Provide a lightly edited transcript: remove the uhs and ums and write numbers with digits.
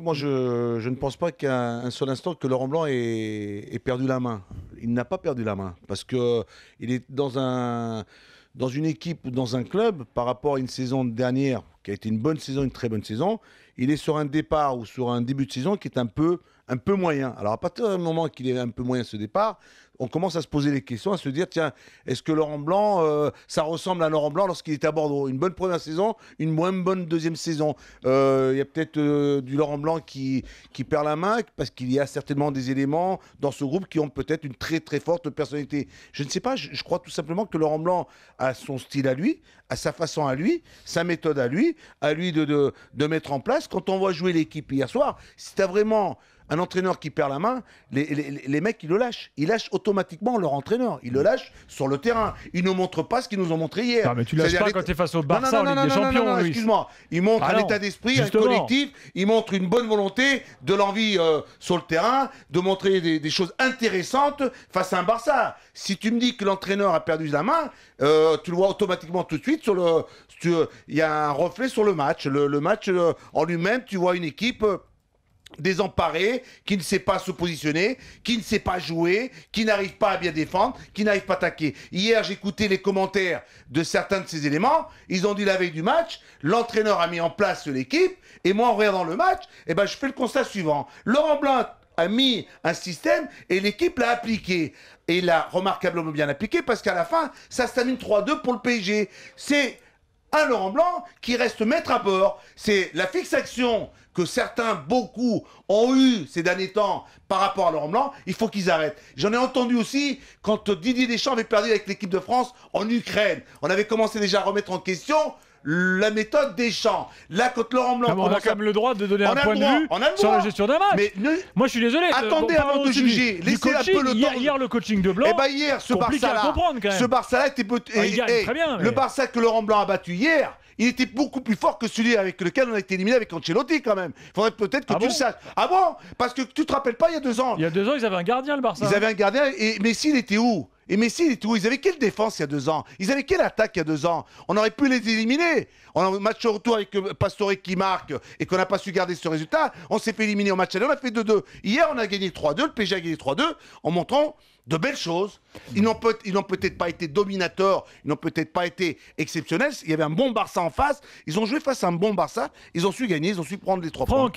moi je ne pense pas qu'un seul instant que Laurent Blanc ait perdu la main. Il n'a pas perdu la main parce qu'il est dans une équipe ou dans un club par rapport à une saison dernière qui a été une bonne saison, une très bonne saison. Il est sur un départ ou sur un début de saison qui est un peu moyen. Alors à partir du moment qu'il est un peu moyen ce départ, on commence à se poser les questions, à se dire tiens, est-ce que Laurent Blanc, ça ressemble à Laurent Blanc lorsqu'il était à Bordeaux? Une bonne première saison, une moins bonne deuxième saison. Il y a peut-être du Laurent Blanc qui perd la main parce qu'il y a certainement des éléments dans ce groupe qui ont peut-être une très très forte personnalité. Je ne sais pas, je crois tout simplement que Laurent Blanc a son style à lui, a sa façon à lui, sa méthode à lui de mettre en place. Quand on voit jouer l'équipe hier soir, si tu as vraiment un entraîneur qui perd la main, les mecs, ils le lâchent. Ils lâchent automatiquement leur entraîneur. Ils le lâchent sur le terrain. Ils ne montrent pas ce qu'ils nous ont montré hier. Non, mais tu lâches pas quand tu es face au Barça en Ligue des Champions. Non, excuse-moi. Ils montrent un état d'esprit, un collectif. Ils montrent une bonne volonté, de l'envie sur le terrain, de montrer des choses intéressantes face à un Barça. Si tu me dis que l'entraîneur a perdu la main, tu le vois automatiquement tout de suite. Il y a un reflet sur le match. Le match en lui-même, tu vois une équipe désemparé, qui ne sait pas se positionner, qui ne sait pas jouer, qui n'arrive pas à bien défendre, qui n'arrive pas à attaquer. Hier, j'écoutais les commentaires de certains de ces éléments. Ils ont dit la veille du match, l'entraîneur a mis en place l'équipe, et moi, en regardant le match, je fais le constat suivant. Laurent Blanc a mis un système et l'équipe l'a appliqué. Et il l'a remarquablement bien appliqué parce qu'à la fin, ça se termine 3-2 pour le PSG. C'est un Laurent Blanc qui reste maître à bord. C'est la fixation que beaucoup ont eu ces derniers temps par rapport à Laurent Blanc. Il faut qu'ils arrêtent. J'en ai entendu aussi quand Didier Deschamps avait perdu avec l'équipe de France en Ukraine. On avait commencé déjà à remettre en question la méthode Deschamps. Là, quand Laurent Blanc... On a quand même le droit de donner un point de vue sur la gestion d'un match. Mais moi, je suis désolé. Attendez avant de juger. Laissez un peu le temps. Hier, le coaching de Blanc, hier, ce Barça-là était... très bien. Le Barça que Laurent Blanc a battu hier, il était beaucoup plus fort que celui avec lequel on a été éliminé avec Ancelotti quand même. Il faudrait peut-être que tu le saches. Ah bon? Parce que tu te rappelles pas, il y a 2 ans. Il y a 2 ans, ils avaient un gardien, le Barça. Ils avaient un gardien, et Messi, il était où? Et Messi, il était où? Ils avaient quelle défense il y a 2 ans? Ils avaient quelle attaque il y a 2 ans? On aurait pu les éliminer. On a un match retour avec Pastore qui marque et qu'on n'a pas su garder ce résultat. On s'est fait éliminer au match aller, on a fait 2-2. Hier, on a gagné 3-2, le PSG a gagné 3-2 en montrant de belles choses. Ils n'ont peut-être pas été dominateurs, ils n'ont peut-être pas été exceptionnels. Il y avait un bon Barça en face. Ils ont joué face à un bon Barça. Ils ont su gagner, ils ont su prendre les 3 points.